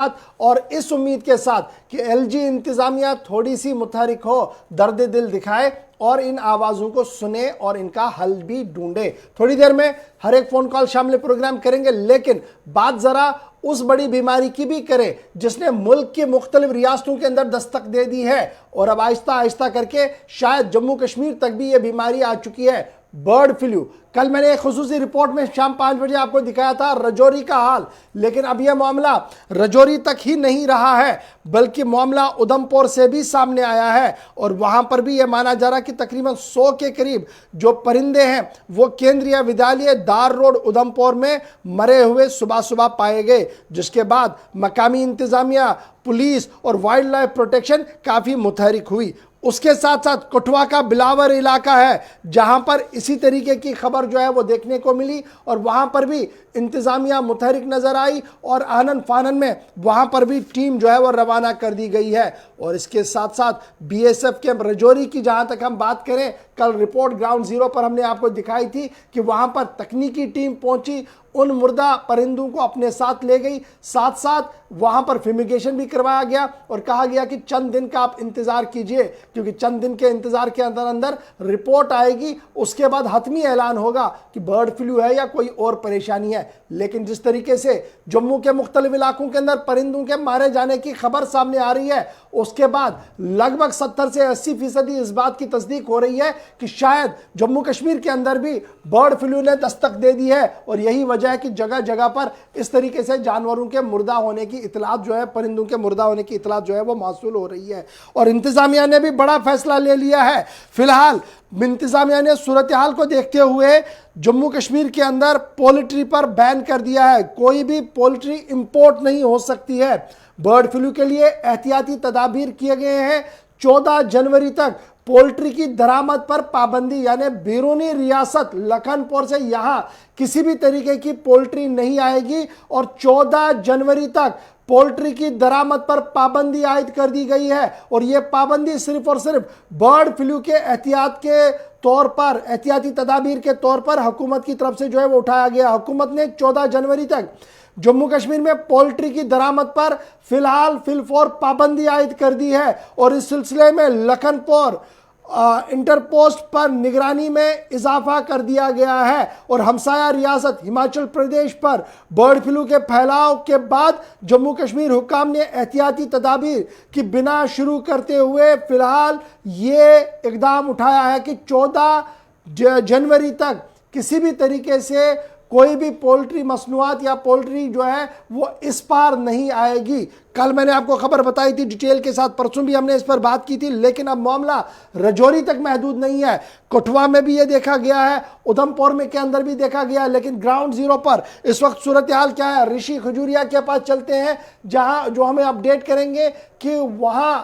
और इस उम्मीद के साथ कि एलजी इंतजामिया थोड़ी सी मुतहरिक हो, दर्द दिल दिखाए और इन आवाजों को सुने और इनका हल भी ढूंढे। थोड़ी देर में हर एक फोन कॉल शामिल प्रोग्राम करेंगे, लेकिन बात जरा उस बड़ी बीमारी की भी करें जिसने मुल्क की मुख्तलिफ रियासतों के अंदर दस्तक दे दी है और अब आहिस्ता आहिस्ता करके शायद जम्मू कश्मीर तक भी यह बीमारी आ चुकी है, बर्ड फ्लू। कल मैंने एक खुसूसी रिपोर्ट में शाम 5 बजे आपको दिखाया था रजौरी का हाल, लेकिन अब यह मामला रजौरी तक ही नहीं रहा है बल्कि मामला उधमपुर से भी सामने आया है और वहां पर भी यह माना जा रहा है कि तकरीबन 100 के करीब जो परिंदे हैं वो केंद्रीय विद्यालय दार रोड उधमपुर में मरे हुए सुबह सुबह पाए गए, जिसके बाद मकामी इंतजामिया, पुलिस और वाइल्ड लाइफ प्रोटेक्शन काफी मुतहरिक हुई। उसके साथ साथ कठुआ का बिलावर इलाका है जहां पर इसी तरीके की खबर जो है वो देखने को मिली और वहां पर भी इंतजामिया मुतहरिक नजर आई और आनन फानन में वहां पर भी टीम जो है वो रवाना कर दी गई है। और इसके साथ साथ बीएसएफ के रजौरी की जहां तक हम बात करें, कल रिपोर्ट ग्राउंड जीरो पर हमने आपको दिखाई थी कि वहां पर तकनीकी टीम पहुंची, उन मुर्दा परिंदों को अपने साथ ले गई, साथ साथ वहां पर फ्यूमिगेशन भी करवाया गया और कहा गया कि चंद दिन का आप इंतजार कीजिए क्योंकि चंद दिन के इंतजार के अंदर अंदर रिपोर्ट आएगी, उसके बाद हतमी ऐलान होगा कि बर्ड फ्लू है या कोई और परेशानी है। लेकिन जिस तरीके से जम्मू के मुख्तलिफ इलाकों के अंदर परिंदों के मारे जाने की खबर सामने आ रही है, उसके बाद लगभग 70 से 80% इस बात की तस्दीक हो रही है कि शायद जम्मू कश्मीर के अंदर भी बर्ड फ्लू ने दस्तक दे दी है और यही वजह है कि जगह जगह पर इस तरीके से जानवरों के मुर्दा होने की इतलात जो है, परिंदों के मुर्दा होने की इतलात जो है वो मौसूल हो रही है। और इंतजामिया ने भी बड़ा फैसला ले लिया है। फिलहाल इंतजामिया ने सूरत हाल को देखते हुए जम्मू कश्मीर के अंदर पोल्ट्री पर बैन कर दिया है, कोई भी पोल्ट्री इंपोर्ट नहीं हो सकती है। बर्ड फ्लू के लिए एहतियाती तदाबीर किए गए हैं। 14 जनवरी तक पोल्ट्री की दरामद पर पाबंदी, यानी बैरूनी रियासत लखनपुर से यहां किसी भी तरीके की पोल्ट्री नहीं आएगी और 14 जनवरी तक पोल्ट्री की दरामद पर पाबंदी आयद कर दी गई है। और यह पाबंदी सिर्फ और सिर्फ बर्ड फ्लू के एहतियात के तौर पर, एहतियाती तदाबीर के तौर पर हुकूमत की तरफ से जो है वो उठाया गया। हुकूमत ने 14 जनवरी तक जम्मू कश्मीर में पोल्ट्री की दरामद पर फिलहाल फिलफौर पाबंदी आयद कर दी है और इस सिलसिले में लखनपुर इंटरपोस्ट पर निगरानी में इजाफा कर दिया गया है और हमसाया रियासत हिमाचल प्रदेश पर बर्ड फ्लू के फैलाव के बाद जम्मू कश्मीर हुकाम ने एहतियाती तदाबीर की बिना शुरू करते हुए फिलहाल ये इकदाम उठाया है कि 14 जनवरी तक किसी भी तरीके से कोई भी पोल्ट्री मसनूआत या पोल्ट्री जो है वो इस पार नहीं आएगी। कल मैंने आपको खबर बताई थी डिटेल के साथ, परसों भी हमने इस पर बात की थी, लेकिन अब मामला रजौरी तक महदूद नहीं है। कठुआ में भी ये देखा गया है, उधमपुर में के अंदर भी देखा गया है, लेकिन ग्राउंड जीरो पर इस वक्त सूरत हाल क्या है, ऋषि खजूरिया के पास चलते हैं जहां जो हमें अपडेट करेंगे कि वहां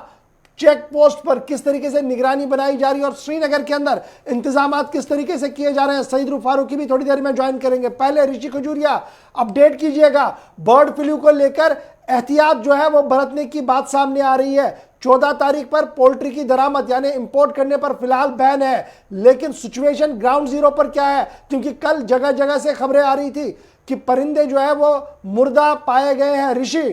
चेक पोस्ट पर किस तरीके से निगरानी बनाई जा रही है और श्रीनगर के अंदर इंतजामात किस तरीके से किए जा रहे हैं। सईद फारूकी भी थोड़ी देर में ज्वाइन करेंगे। पहले ऋषि खजूरिया अपडेट कीजिएगा, बर्ड फ्लू को लेकर एहतियात जो है वो बरतने की बात सामने आ रही है। 14 तारीख पर पोल्ट्री की दरामद यानी इंपोर्ट करने पर फिलहाल बैन है, लेकिन सिचुएशन ग्राउंड जीरो पर क्या है, क्योंकि कल जगह जगह से खबरें आ रही थी कि परिंदे जो है वो मुर्दा पाए गए हैं। ऋषि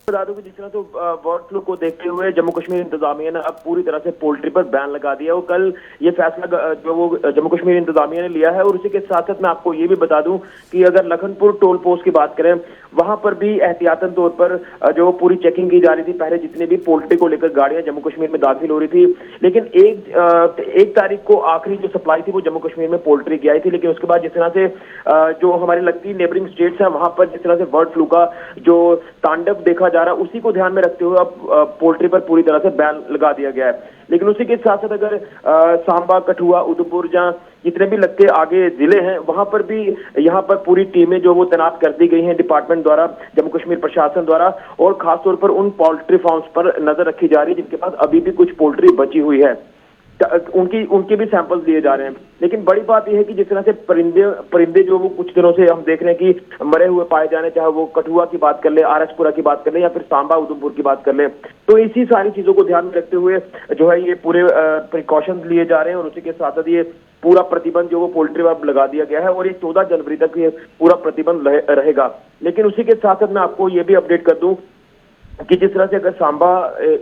बता दूं कि जिस तरह तो बर्ड फ्लू को देखते हुए जम्मू कश्मीर इंतजामिया ने अब पूरी तरह से पोल्ट्री पर बैन लगा दिया और कल ये फैसला जो वो जम्मू कश्मीर इंतजामिया ने लिया है। और उसी के साथ साथ मैं आपको ये भी बता दूं कि अगर लखनपुर टोल पोस्ट की बात करें, वहां पर भी एहतियातन तौर पर जो पूरी चेकिंग की जा रही थी। पहले जितने भी पोल्ट्री को लेकर गाड़ियां जम्मू कश्मीर में दाखिल हो रही थी, लेकिन एक तारीख को आखिरी जो सप्लाई थी वो जम्मू कश्मीर में पोल्ट्री की आई थी। लेकिन उसके बाद जिस तरह से जो हमारी लगती नेबरिंग स्टेट्स है वहां पर जिस तरह से बर्ड फ्लू का जो तांडव देखा जा रहा है, उसी को ध्यान में रखते हुए अब पोल्ट्री पर पूरी तरह से बैन लगा दिया गया है। लेकिन उसी के साथ साथ अगर सांबा, कठुआ, उधमपुर जहां जितने भी लगते आगे जिले हैं वहां पर भी यहाँ पर पूरी टीमें जो वो तैनात कर दी गई हैं डिपार्टमेंट द्वारा, जम्मू कश्मीर प्रशासन द्वारा, और खासतौर पर उन पोल्ट्री फार्म्स पर नजर रखी जा रही है जिनके पास अभी भी कुछ पोल्ट्री बची हुई है। उनके भी सैंपल्स लिए जा रहे हैं। लेकिन बड़ी बात यह है कि जिस तरह से परिंदे जो वो कुछ दिनों से हम देख रहे हैं कि मरे हुए पाए जाने, चाहे वो कठुआ की बात कर ले, आरएसपुरा की बात कर ले या फिर सांबा उधमपुर की बात कर ले, तो इसी सारी चीजों को ध्यान में रखते हुए जो है ये पूरे प्रिकॉशन लिए जा रहे हैं और उसी के साथ साथ ये पूरा प्रतिबंध जो वो पोल्ट्री पर लगा दिया गया है और ये 14 जनवरी तक ये पूरा प्रतिबंध रहेगा। लेकिन उसी के साथ साथ मैं आपको ये भी अपडेट कर दूं कि जिस तरह से अगर सांबा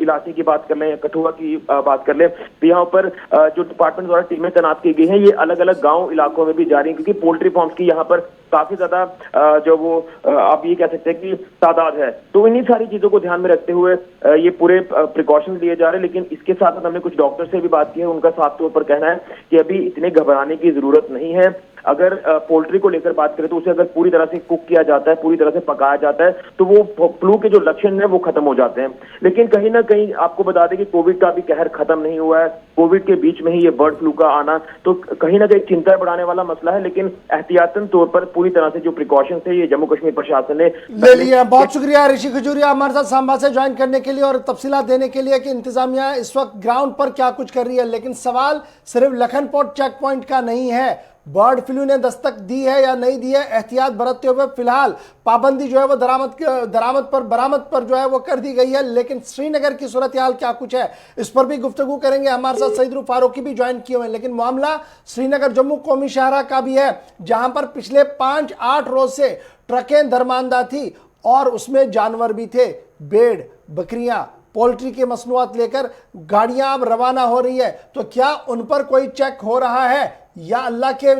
इलाके की बात कर लें या कठुआ की बात कर लें, तो यहाँ पर जो डिपार्टमेंट द्वारा टीमें तैनात की गई हैं ये अलग अलग गांव इलाकों में भी जा रही हैं, क्योंकि पोल्ट्री फार्म्स की यहाँ पर काफी ज्यादा जो वो आप ये कह सकते हैं कि तादाद है। तो इन्हीं सारी चीजों को ध्यान में रखते हुए ये पूरे प्रिकॉशन लिए जा रहे हैं। लेकिन इसके साथ साथ हमने कुछ डॉक्टर से भी बात की है, उनका साफ तौर पर कहना है कि अभी इतने घबराने की जरूरत नहीं है। अगर पोल्ट्री को लेकर बात करें तो उसे अगर पूरी तरह से कुक किया जाता है, पूरी तरह से पकाया जाता है, तो वो फ्लू के जो लक्षण है वो खत्म हो जाते हैं। लेकिन कहीं ना कहीं आपको बता दें कि कोविड का भी कहर खत्म नहीं हुआ है। कोविड के बीच में ही ये बर्ड फ्लू का आना तो कहीं ना कहीं चिंता बढ़ाने वाला मसला है। लेकिन एहतियातन तौर पर पूरी तरह से जो प्रिकॉशन है ये जम्मू कश्मीर प्रशासन ने ले लिया। बहुत शुक्रिया ऋषि खजूरिया हमारे साथ सांबा से ज्वाइन करने के लिए और तफसीलात देने के लिए कि इंतजामिया इस वक्त ग्राउंड पर क्या कुछ कर रही है। लेकिन सवाल सिर्फ लखनपुर चेक पॉइंट का नहीं है, बर्ड फ्लू ने दस्तक दी है या नहीं दी है, एहतियात बरतते हुए फिलहाल पाबंदी जो है वो बरामद पर जो है वो कर दी गई है। लेकिन श्रीनगर की सूरत हाल क्या कुछ है इस पर भी गुफ्तगू करेंगे। हमारे साथ सईद फारूकी भी ज्वाइन किए हुए हैं। लेकिन मामला श्रीनगर जम्मू कौमी शाहरा का भी है, जहां पर पिछले 5-8 रोज से ट्रकें दरमांदा थी और उसमें जानवर भी थे, भेड़, बकरियां, पोल्ट्री के मसनूआत लेकर गाड़ियां अब रवाना हो रही है। तो क्या उन पर कोई चेक हो रहा है या अल्लाह के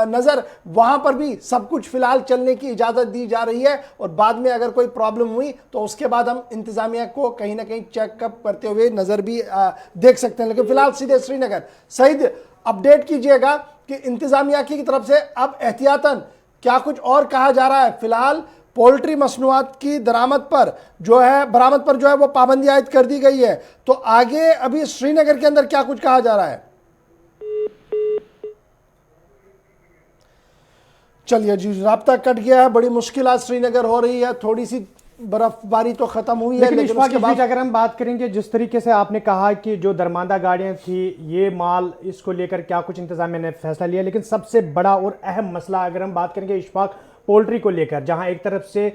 नज़र वहां पर भी सब कुछ फिलहाल चलने की इजाज़त दी जा रही है और बाद में अगर कोई प्रॉब्लम हुई तो उसके बाद हम इंतज़ामिया को कहीं ना कहीं चेकअप करते हुए नज़र भी देख सकते हैं। लेकिन फिलहाल सीधे श्रीनगर। सईद, अपडेट कीजिएगा कि इंतज़ामिया की तरफ से अब एहतियातन क्या कुछ और कहा जा रहा है। फिलहाल पोल्ट्री मसनूआत की बरामद पर जो है वो पाबंदी आयद कर दी गई है, तो आगे अभी श्रीनगर के अंदर क्या कुछ कहा जा रहा है। चलिए जी, राब्ता कट गया है। बड़ी मुश्किल आज श्रीनगर हो रही है, थोड़ी सी बर्फबारी तो खत्म हुई है। लेकिन उसके बाद अगर हम बात करेंगे जिस तरीके से आपने कहा कि जो दरमांदा गाड़ियां थी ये माल, इसको लेकर क्या कुछ इंतजामिया ने फैसला लिया। लेकिन सबसे बड़ा और अहम मसला अगर हम बात करेंगे इशफाक पोल्ट्री को लेकर, जहां एक तरफ से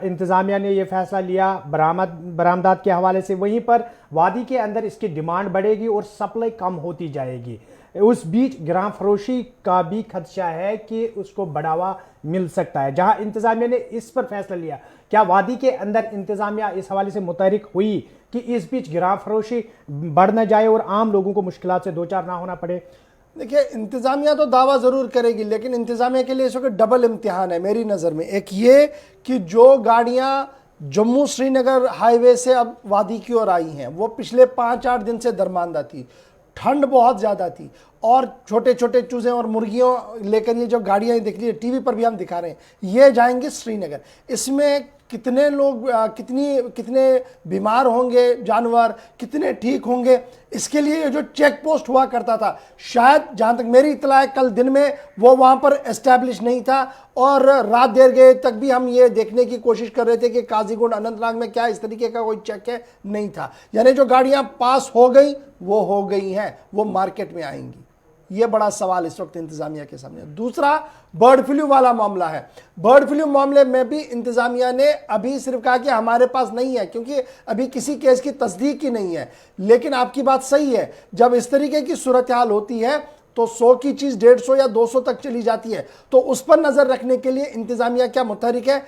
इंतजामिया ने यह फैसला लिया बरामदात के हवाले से, वहीं पर वादी के अंदर इसकी डिमांड बढ़ेगी और सप्लाई कम होती जाएगी। उस बीच ग्राम फरोशी का भी खदशा है कि उसको बढ़ावा मिल सकता है। जहां इंतजामिया ने इस पर फैसला लिया, क्या वादी के अंदर इंतजामिया इस हवाले से मुतहरिक हुई कि इस बीच ग्राम फरोशी बढ़ न जाए और आम लोगों को मुश्किलात से दो चार ना होना पड़े। देखिए, इंतजामिया तो दावा ज़रूर करेगी, लेकिन इंतजामिया के लिए इस वक्त डबल इम्तिहान है मेरी नज़र में। एक ये कि जो गाड़ियाँ जम्मू श्रीनगर हाईवे से अब वादी की ओर आई हैं वो पिछले 5-8 दिन से दरमांदा थी, ठंड बहुत ज़्यादा थी और छोटे छोटे चूज़े और मुर्गियों लेकर ये जो गाड़ियाँ दिख रही है, टीवी पर भी हम दिखा रहे हैं, ये जाएंगे श्रीनगर। इसमें कितने लोग कितने बीमार होंगे जानवर, कितने ठीक होंगे, इसके लिए ये जो चेक पोस्ट हुआ करता था, शायद जहाँ तक मेरी इत्तला है कल दिन में वो वहाँ पर एस्टैब्लिश नहीं था और रात देर गए तक भी हम ये देखने की कोशिश कर रहे थे कि काजीगुंड अनंतनाग में क्या इस तरीके का कोई चेक है, नहीं था। यानी जो गाड़ियाँ पास हो गई वो हो गई हैं, वो मार्केट में आएंगी। ये बड़ा सवाल इस वक्त इंतजामिया के सामने। दूसरा बर्ड फ्लू वाला मामला है। बर्ड फ्लू मामले में भी इंतजामिया ने अभी सिर्फ कहा कि हमारे पास नहीं है, क्योंकि अभी किसी केस की तस्दीक ही नहीं है। लेकिन आपकी बात सही है, जब इस तरीके की सूरत हाल होती है तो 100 की चीज़ 150 या 200 तक चली जाती है, तो उस पर नज़र रखने के लिए इंतजामिया क्या मुतहरिक है।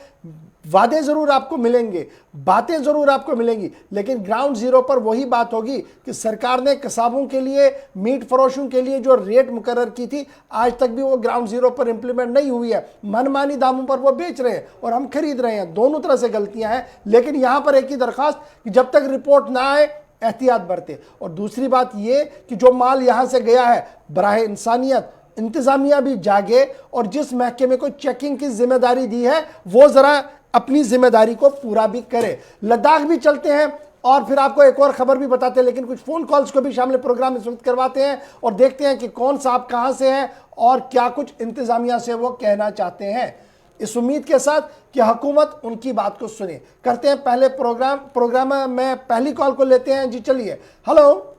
वादे ज़रूर आपको मिलेंगे, बातें ज़रूर आपको मिलेंगी, लेकिन ग्राउंड ज़ीरो पर वही बात होगी कि सरकार ने कसाबों के लिए, मीट फरोशों के लिए जो रेट मुकर्रर की थी, आज तक भी वो ग्राउंड ज़ीरो पर इंप्लीमेंट नहीं हुई है। मनमानी दामों पर वो बेच रहे हैं और हम खरीद रहे हैं, दोनों तरह से गलतियां हैं। लेकिन यहाँ पर एक ही दरख्वास्त कि जब तक रिपोर्ट ना आए एहतियात बरते। और दूसरी बात ये कि जो माल यहाँ से गया है, बराहे इंसानियत इंतजामिया भी जागे और जिस महकमे को चेकिंग की जिम्मेदारी दी है वो ज़रा अपनी जिम्मेदारी को पूरा भी करे। लद्दाख भी चलते हैं और फिर आपको एक और खबर भी बताते हैं, लेकिन कुछ फ़ोन कॉल्स को भी शामिल प्रोग्राम इस वक्त करवाते हैं और देखते हैं कि कौन साहब कहाँ से हैं और क्या कुछ इंतजामिया से वो कहना चाहते हैं, इस उम्मीद के साथ कि हुकूमत उनकी बात को सुने। करते हैं पहले प्रोग्राम में पहली कॉल को लेते हैं जी। चलिए, हेलो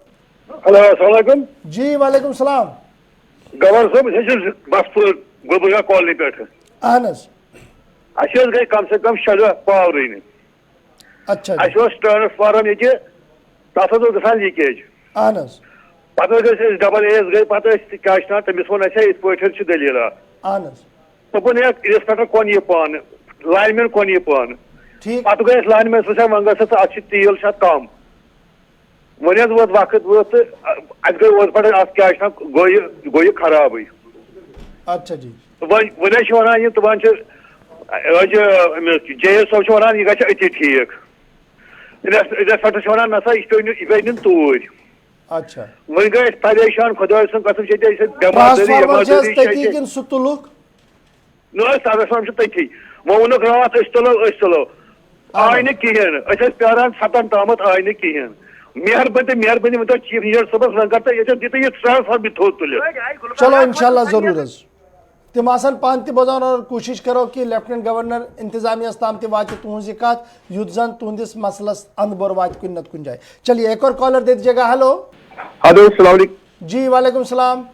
हेलो अस्सलाम वालेकुम जी वालेकुम सलाम। गवर्नर साहब बसपुर गुलबर्गा कॉलोनी पे अहन हज। गई कम से कम 6 दह पावर अच्छा जी। ट्रांसफार्म ये तथ ग लीकेज अहन हज। पे डबल एस गई पे क्या तमिस वो इत पे दलील अहन हज। दोपन इंस्पेक्टर कोन यह पान लाइनमैन कोन यह पान ठीक। पे गए लाइनमैन वन गस तेल कम वन वोत वक्त वो अत गई पे क्या गो खराब। अच्छा जी। वन वन तो जे सब वन यह ग अति ठीक इंस्पेक्टर वन नसा यह पे तूर। अच्छा। वन गए परेशान खुदा कसम ट्रांसफार्मर सह तुलुक तथी वो वोनुक रात तुलो आय कहें प्यारान 7 तम आय न कहें मेहरबानी वो चीफ इंजीनियर सबस वन कर ये ट्रांसफार्म थोद तुल। चलो इंशाल्लाह जरूर हज तम आसन पान त बोजान और कोशिश करो कि लेफ्टिनेंट गवर्नर इंतजामिया ताम वात तुज कत युत जन तुंदिस मसलस अंद बोर वात कुन नत कुन जाए। चलिए एक और कॉलर दे दीजिएगा। हेलो हेलो अस्सलाम वालेकुम। जी वालेकुम सलाम।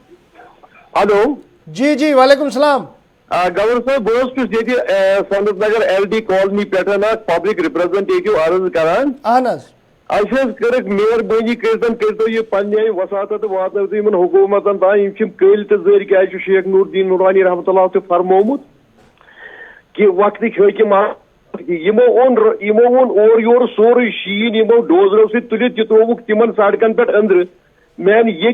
हेलो जी जी वालेकुम सलाम। गवर्नर साहब बहुत सनत नगर LD कॉलोनी पे पब्लिक रिप्रेजेंटेटिव अर्ज करान अहन हज। कर मेहरबानी करो यह पे वसात वात हुकूमत ताम कल तो जर क्या शेख नूरुद्दीन नूरानी रहमतुल्लाह तो फरमोमुत कि वक्त हकीम यमो ओन और योर सोरे शीन यमो डोजरों से तुलित त्रोवुक तिमन सड़कन पे अंदर मैन ये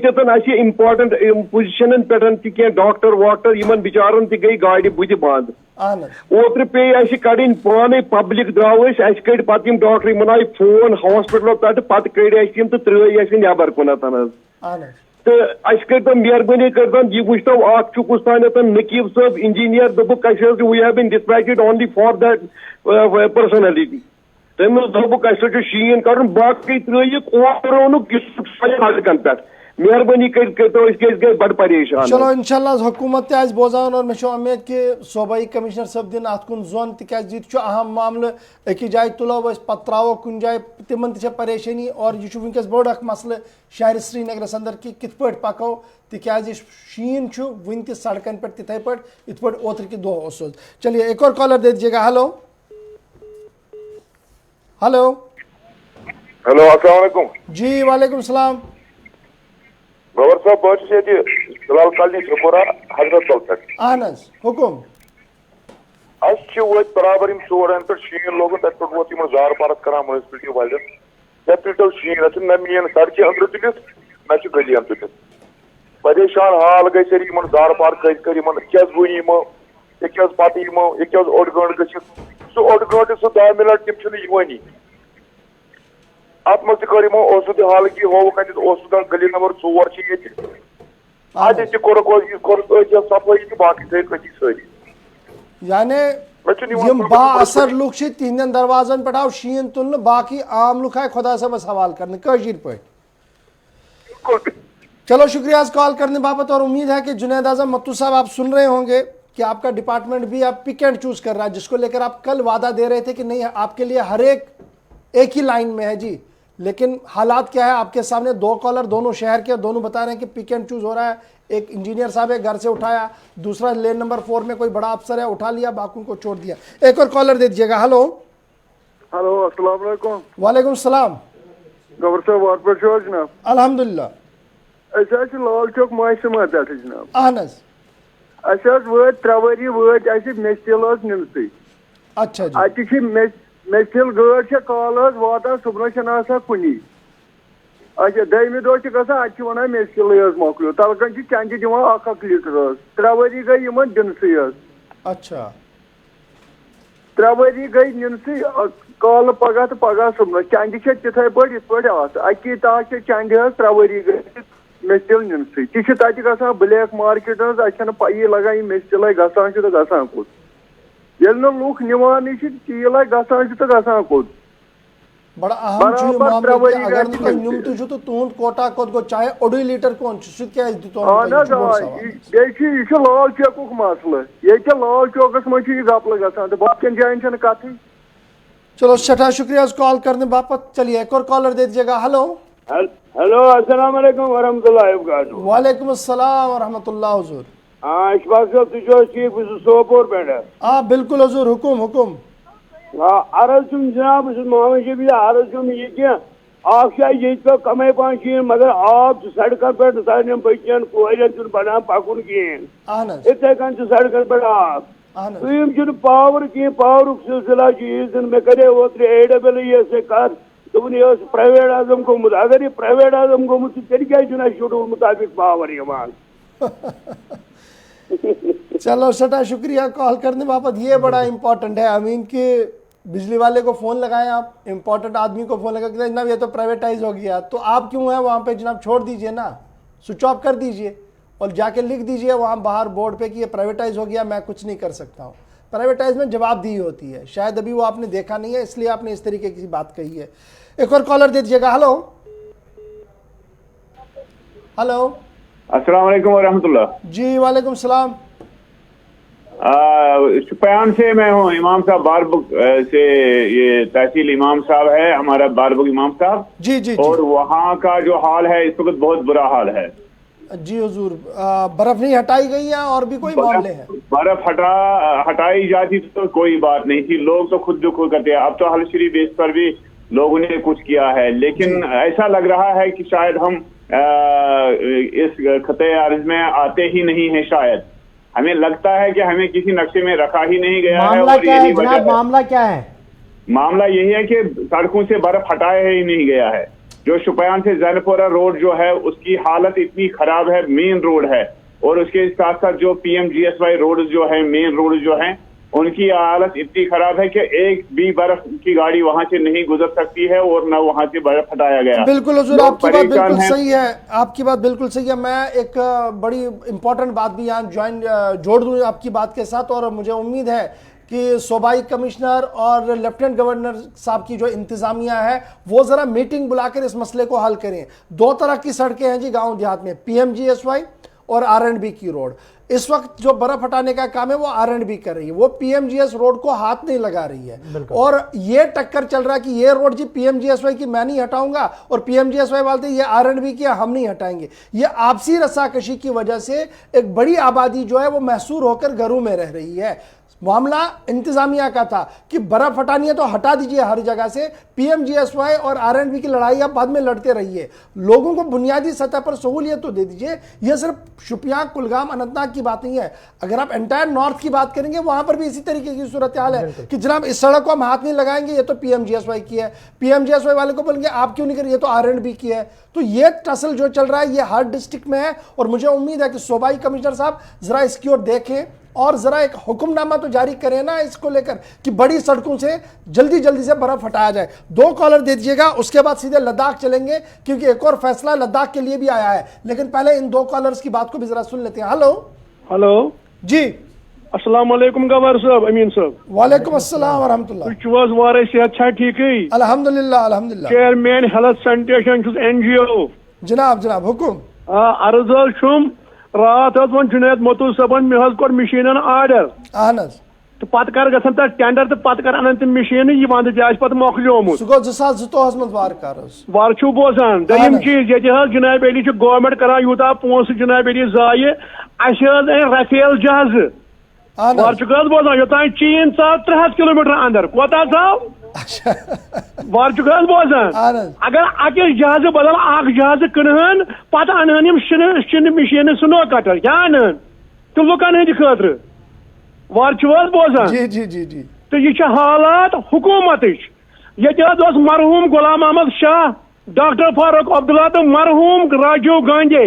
इम्पार्टेंट पोजिशन पे डॉक्टर वाक्टर इन बिचारन गई गाड़ी बुद बंद ओत्र पे कड़न पाने पब्लिक द्राव कड़ पे डॉक्टर इन आय फोन हॉस्पिटलों पे कड़ तो त्र नबर कुन तो कर मेहरबानी कर वो वो कुछ तान नकीब साहब इंजीनियर दोपुक we have been dispatched only for that personality तमिस दोपुक शीन कर बाकी सड़कन पे मेहरबानी कर बड़ परेशान। चलो इंशाल्लाह हुकूमत आज बोजान और मे उम्मीद कि सूबाई कमिश्नर सब दिन अत कुन जोन तह अहम मामल अकि जाए तुलो पे त्रो कुन जाए तिमन परेशानी और यह वनकस बोड़ मसल शहर श्रीनगर अंदर कि कित पे पको तिज शीन वन त सड़कन पे तिथे पे इत पे ओत्र कि दह। चलिए एक और कॉलर दे दीजिएगा। हेलो हेलो हेलो अस्सलाम वालेकुम। जी वालेकुम सलाम। गवर्नर साहब बहुत फिलहाल कॉलोनी त्रिपुरा हजरत बल पे अहन हज हुकुम वो बराबर 4 पे शीन लोग तक वो जार पारत कर म्यूनसिपलिटी वाले तुल शीन न मीन सड़क अंदर तुलित न गली तुलित परेशान हाल गई सर जार पार कर बुन यमो ये पे यमो ये ओड गंट गो ओड गंट सह 10 मिनट तम यवानी अत मज कर हाल कि हो गली नंबर 4 अत सफाई तो बाकी थे सारी यानी यम बाअसर लुक तिहंदन दरवाजन पे आव शीन तुल बाकी आम लुक आए खुदा सबस हवाल करने कशीर पे। चलो शुक्रिया कॉल करने बाबत और उम्मीद है कि जुनैद आजम मत्तू साहब आप सुन रहे होंगे कि आपका डिपार्टमेंट भी आप पिक एंड चूज कर रहा है जिसको लेकर आप कल वादा दे रहे थे कि नहीं आपके लिए हर एक ही लाइन में है जी, लेकिन हालात क्या है आपके सामने। 2 कॉलर दोनों शहर के, दोनों बता रहे हैं कि पिक एंड चूज हो रहा है। एक इंजीनियर साहब है घर से उठाया, दूसरा लेन नंबर 4 में कोई बड़ा अफसर है उठा लिया, बाकी को छोड़ दिया। एक और कॉलर दे दीजिएगा। हेलो हेलो अस्सलाम वालेकुम। वालेकुम सलाम। गवर्नर साहब वार पे जनाब अल्हम्दुलिल्लाह। लाल चौक माशमा पे जनाब अहन हज वो 3 वरी वत मेस्टिल निमस। अच्छा जी। मेस्टिल गाड़ कॉल वातान सुबह कुनी अच्छा दमि दह गत वन मेस्टिल मोकलो तलकन चंद दिवान 1 लीटर 3 वरी गई दिनसई। अच्छा 3 वरी गई निनसई कॉल पगह तो पगह सुबह चंद तिथे पे अकी ताक चंद 3 वरी गई मेस्टिल निनसई तत ब्लैक मार्केट पी लगान मेस्टिल गसान तो गसान कुत ये लूख निवान चील गसान तो गसान कुत बड़ा अहम मामला कि अगर कोई निमत तो तुंद कोटा कोत गो चाहे 1.5 लीटर कौन क्या लाल चौक मसल ये लाल चौकस मज गपल गसान तो बाकी जायन कथ। चलो सठा शुक्रिया कॉल करने बापत। चलिए एक और कॉलर दे दीजिएगा। हेलो हेलो अस्सलाम वालेकुम वरहमतुल्लाहि वबरकातुहू। वालेकुम अस्सलाम व रहमतुल्लाह हुजूर। हाँ इशफाक साहब तुझो ठीक बस सोपोर पे बिल्कुल हुजूर, हुकुम हुकुम। अर्ज तुम जनाब मोहम्मद शबी अर्ज तुम ये ये तो कमे पान मगर आब सड़कन पे सारे बचन कोरन बना पकुन कहें इथे कन सड़कन पे आब तुम पावर कह पावर सिलसिला चीज मे करे ओत्र AWS कत दोपन यह प्राइवेट आजम गोमुत अगर ये प्राइवेट आजम गोमुत तेल क्या शेड्यूल मुताबिक पावर यवान। चलो सटा शुक्रिया कॉल करने बाबत। ये बड़ा इंपॉर्टेंट है अमीन के बिजली वाले को फोन लगाएं आप, इंपॉर्टेंट आदमी को फोन लगा के जनाब ये तो प्राइवेटाइज हो गया, तो आप क्यों हैं वहाँ पे जनाब, छोड़ दीजिए ना, स्विच ऑफ कर दीजिए और जाके लिख दीजिए वहाँ बाहर बोर्ड पे कि ये प्राइवेटाइज हो गया, मैं कुछ नहीं कर सकता हूँ। प्राइवेटाइज में जवाबदेही होती है, शायद अभी वो आपने देखा नहीं है इसलिए आपने इस तरीके की बात कही है। एक और कॉलर दे दीजिएगा। हेलो हेलो अस्सलाम वालेकुम वरहमतुल्लाह। जी वालेकुम सलाम। शुपियान से मैं हूँ, इमाम साहब बारबुक से, ये तहसील इमाम साहब है हमारा, बारबुक इमाम साहब। जी जी और वहाँ का जो हाल है इस वक्त बहुत बुरा हाल है। जी हुजूर, बर्फ नहीं हटाई गई है और भी कोई मामले हैं? बर्फ हटाई जाती तो कोई बात नहीं थी, लोग तो खुद दुख करते हैं। अब तो हलशरी बेस पर भी लोगों ने कुछ किया है, लेकिन ऐसा लग रहा है कि शायद हम इस खते अर्ज में आते ही नहीं है। शायद हमें लगता है कि हमें किसी नक्शे में रखा ही नहीं गया है। मामला क्या है जनाब, मामला क्या है? मामला यही है कि सड़कों से बर्फ हटाया ही नहीं गया है। जो शुपियान से जैनपुरा रोड जो है उसकी हालत इतनी खराब है, मेन रोड है, और उसके साथ साथ जो PMGSY रोड जो है, मेन रोड जो है, उनकी हालत इतनी खराब है कि एक भी बर्फ की गाड़ी वहां से नहीं गुजर सकती है और न वहां से बर्फ हटाया गया। बिल्कुल हुजूर, आपकी बात बिल्कुल सही है, आपकी बात बिल्कुल सही है। मैं एक बड़ी इंपॉर्टेंट बात भी यहाँ जोड़ दूँ आपकी बात के साथ, और मुझे उम्मीद है कि सूबाई कमिश्नर और लेफ्टिनेंट गवर्नर साहब की जो इंतजामिया है वो ज़रा मीटिंग बुलाकर इस मसले को हल करें। दो तरह की सड़कें हैं जी गांव देहात में, PMGSY और R&B की रोड। इस वक्त जो बर्फ हटाने का काम है वो R&B कर रही है, वो PMGS रोड को हाथ नहीं लगा रही है। और ये टक्कर चल रहा है कि ये रोड जी PMGSY की मैं नहीं हटाऊंगा और PMGSY वाले ये R&B की हम नहीं हटाएंगे। ये आपसी रस्साकशी की वजह से एक बड़ी आबादी जो है वो महसूर होकर घरों में रह रही है। मामला इंतजामिया का था कि बर्फ हटानी है तो हटा दीजिए हर जगह से, PMGSY और R&B की लड़ाई आप बाद में लड़ते रहिए, लोगों को बुनियादी सतह पर सहूलियत तो दे दीजिए। यह सिर्फ शुपियां, कुलगाम, अनंतनाग की बात नहीं है। अगर आप एंटायर नॉर्थ की बात करेंगे वहां पर भी इसी तरीके की सूरत हाल है कि जनाब इस सड़क को हम हाथ नहीं लगाएंगे, ये तो PMGSY की है। PMGSY वाले को बोलेंगे आप क्यों नहीं करिए, ये तो R&B की है। तो ये टसल जो चल रहा है ये हर डिस्ट्रिक्ट में है, और मुझे उम्मीद है कि सूबाई कमिश्नर साहब जरा इसकी ओर देखें और जरा एक हुक्मनामा तो जारी करें ना इसको लेकर कि बड़ी सड़कों से जल्दी जल्दी से बर्फ हटाया जाए। दो कॉलर दे दीजिएगा, उसके बाद सीधे लद्दाख चलेंगे क्योंकि एक और फैसला लद्दाख के लिए भी आया है, लेकिन पहले इन दो कॉलर्स की बात को भी जरा सुन लेते हैं। हेलो हेलो जी, अस्सलाम वालेकुम गवर्नर साहब, अमीन साहब। वालेकुम अस्सलाम व रहमतुल्लाह। सेहत ठीक है? अल्हम्दुलिल्लाह अल्हम्दुलिल्लाह। Chairman health sanitation NGO। जनाब जनाब हुकुम। अर्ज रात वो जुनैद मतू सबन मे कोर मशीन आर्डर तो पत कर गसन तथ टेंडर तो पत कर अनन तम मशीन यह वंद तह पत मोकलियोमुत सह गो 2022 मज वार छु बोजान। दयम चीज ये जनाब अली गवर्नमेंट कर यूता पोस जनाब अली जाय रफेल जहाज वार बोजान योतान चीन चाव 300 किलोमीटर अंदर कोता चाव वार बोजान। अगर अकिस जहाज बदल अख जहाज कनहन पत अनहन शिन मशीन स्नो कटर क्या अनहन तो लुकन हंद खतर वार बोजान। जी जी जी जी। तो यह हालात हुकूमत ये मरहूम गुलाम अहमद शाह, डॉक्टर फारूक अब्दुल्ला तो मरहूम राजीव गांधी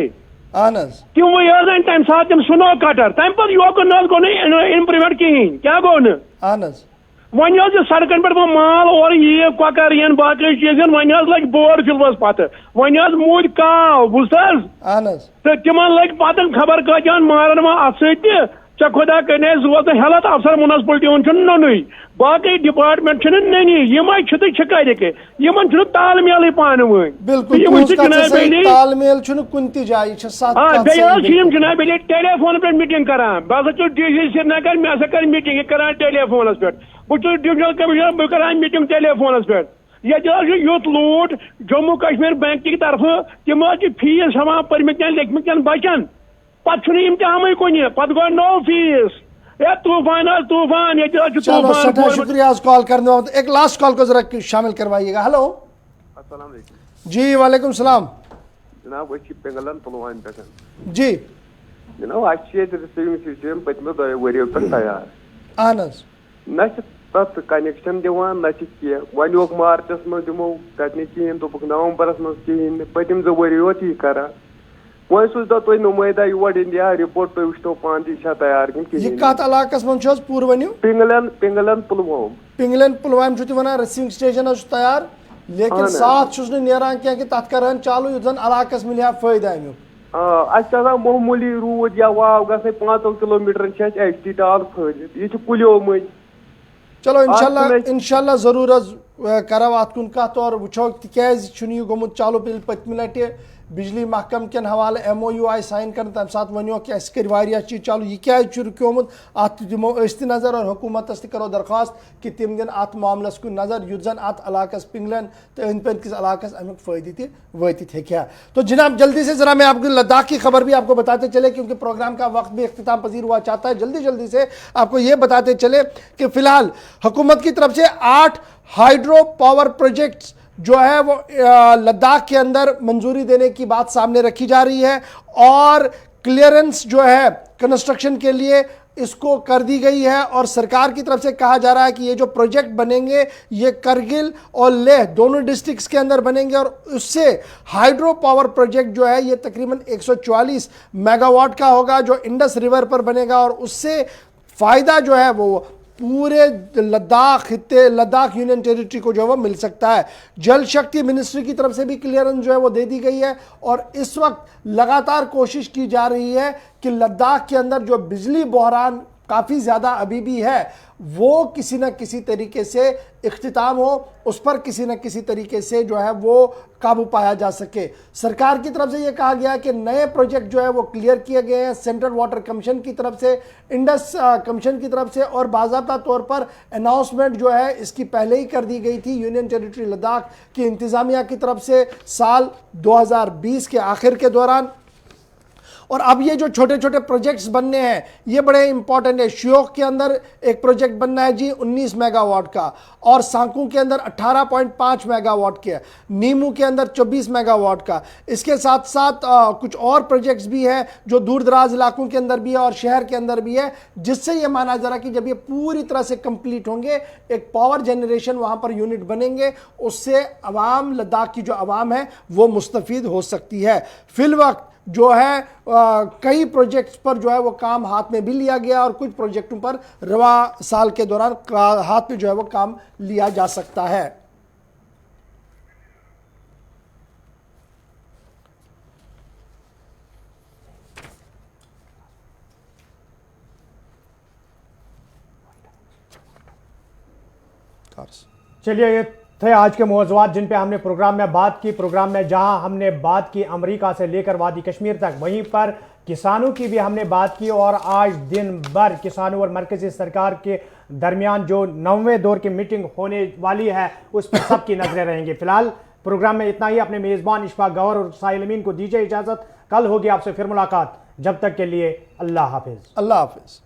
तम वो तम सात तम स्नो कटर तम पे गो इम्प्रूवमेंट कहें क्या गो न वन सड़कन पे वो माल और ये ककर इन बाकी चीज वन लग बोर फिलवस पत वन मूद काव बुझ तो तिम लग पत खबर कचान मारन वो अत चा खुदा कने जो हेल्थ अफसर म्यूनसिपलिटी नोन बाकी डिपार्टमेंट ननी यम कर तालमेल पान तालमेल कुन जाय जनाब टेलीफोन पे मीटिंग करान बह DC श्रीनगर मे कर मीटिंग करान टेलीफोनस पे बस डिविजनल कमिश्नर बह करान मीटिंग टेलीफोनस पे ये युत लूट जम्मू कश्मीर बैंक की तरफ तम फीस हवा परमित लिखमित बचन पे इम्तिहान कुन पे गो नो फीस तूफान तूफान चलो सठा शुक्रिया कॉल करने वाले। एक लास्ट कॉल को जरा शामिल करवाइएगा। हेलो अस्सलाम वालेकुम जी, वालेकुम सलाम जनाब वो पिंगलन पुलवाम पे जी। जनाब रिसीविंग सिस्टम पतम 2 वरियों पे तैयार अहन न तथ कनेक्शन दिवान न वन वोक मार्चस मज दिमो तक कहें दोप नवंबरस मज कहें पतम 2 वरियों यी कर वो तुम नुमाइंदा योर इंडिया रिपोर्ट तुम वो पान तैयार यह कत इलाकस मज पूर वनु पिंगलन पुलवाम पिंगलन पुलवाम वन रिसीविंग स्टेशन तैयार लेकिन साथ नीरान कह कि तथ कर चालू युत जन इलाकस मिल फायदा अमुक मामूली रूद या वाव ग 5 किलोमीटर एच टी टाल फहलित यह पुलियो मज। चलो इंशाल्लाह जरूर करो अत कुन कत और वो तह गोमुत चालू पत्म लटि बिजली महकम कन हवाले MOU आई साइन कर तम सात वनो कि अस कर चीज चालू यह क्या रुकोमुत अत दिमो नजर और हुकूमतस करो दरखास्त कि तिम दिन अत मामलस कुन नजर युत जन अत इलाकस पिंगलन तो अंद पंद किस इलाकस अमुक फायदे वतित हे। तो जनाब जल्दी से जरा मैं आपको लद्दाख की खबर भी आपको बताते चले क्योंकि प्रोग्राम का वक्त भी इख्तिताम पजीर हुआ चाहता है। जल्दी से आपको ये बताते चले कि फिलहाल हुकूमत की तरफ से 8 हाइड्रो पावर प्रोजेक्ट्स जो है वो लद्दाख के अंदर मंजूरी देने की बात सामने रखी जा रही है और क्लियरेंस जो है कंस्ट्रक्शन के लिए इसको कर दी गई है और सरकार की तरफ से कहा जा रहा है कि ये जो प्रोजेक्ट बनेंगे ये करगिल और लेह दोनों डिस्ट्रिक्ट्स के अंदर बनेंगे और उससे हाइड्रो पावर प्रोजेक्ट जो है ये तकरीबन 144 मेगावाट का होगा जो इंडस रिवर पर बनेगा और उससे फ़ायदा जो है वो पूरे लद्दाख यूनियन टेरिटरी को जो है वो मिल सकता है। जल शक्ति मिनिस्ट्री की तरफ से भी क्लियरेंस जो है वो दे दी गई है और इस वक्त लगातार कोशिश की जा रही है कि लद्दाख के अंदर जो बिजली बहरान काफ़ी ज़्यादा अभी भी है वो किसी न किसी तरीके से इख्तिताम हो, उस पर किसी न किसी तरीके से जो है वो काबू पाया जा सके। सरकार की तरफ से ये कहा गया कि नए प्रोजेक्ट जो है वो क्लियर किए गए हैं सेंट्रल वाटर कमीशन की तरफ से, इंडस कमीशन की तरफ से और बाज़ाब्ता तौर पर अनाउंसमेंट जो है इसकी पहले ही कर दी गई थी यूनियन टेरिटरी लद्दाख की इंतज़ामिया की तरफ से साल 2020 के आखिर के दौरान। और अब ये जो छोटे छोटे प्रोजेक्ट्स बनने हैं ये बड़े इंपॉर्टेंट है। श्योक के अंदर एक प्रोजेक्ट बनना है जी 19 मेगावाट का और सांकू के अंदर 18.5 मेगावाट के, नीमू के अंदर 24 मेगावाट का। इसके साथ साथ कुछ और प्रोजेक्ट्स भी हैं जो दूर दराज इलाकों के अंदर भी है और शहर के अंदर भी है, जिससे ये माना जा रहा है कि जब ये पूरी तरह से कंप्लीट होंगे एक पावर जनरेशन वहाँ पर यूनिट बनेंगे, उससे अवाम लद्दाख की जो अवाम है वो मुस्तफ़ीद हो सकती है। फिलवक्त जो है कई प्रोजेक्ट्स पर जो है वो काम हाथ में भी लिया गया और कुछ प्रोजेक्टों पर रवा साल के दौरान हाथ में जो है वो काम लिया जा सकता है। चलिए ये थे आज के मौज़ूआत जिन पे हमने प्रोग्राम में बात की। प्रोग्राम में जहां हमने बात की अमेरिका से लेकर वादी कश्मीर तक, वहीं पर किसानों की भी हमने बात की और आज दिन भर किसानों और मरकजी सरकार के दरमियान जो 9वें दौर की मीटिंग होने वाली है उस पर सबकी नजरें रहेंगी। फिलहाल प्रोग्राम में इतना ही। अपने मेज़बान इशफाक गौहर और साहिल अमीन को दीजिए इजाज़त। कल होगी आपसे फिर मुलाकात। जब तक के लिए अल्लाह हाफिज़। अल्लाह हाफिज़।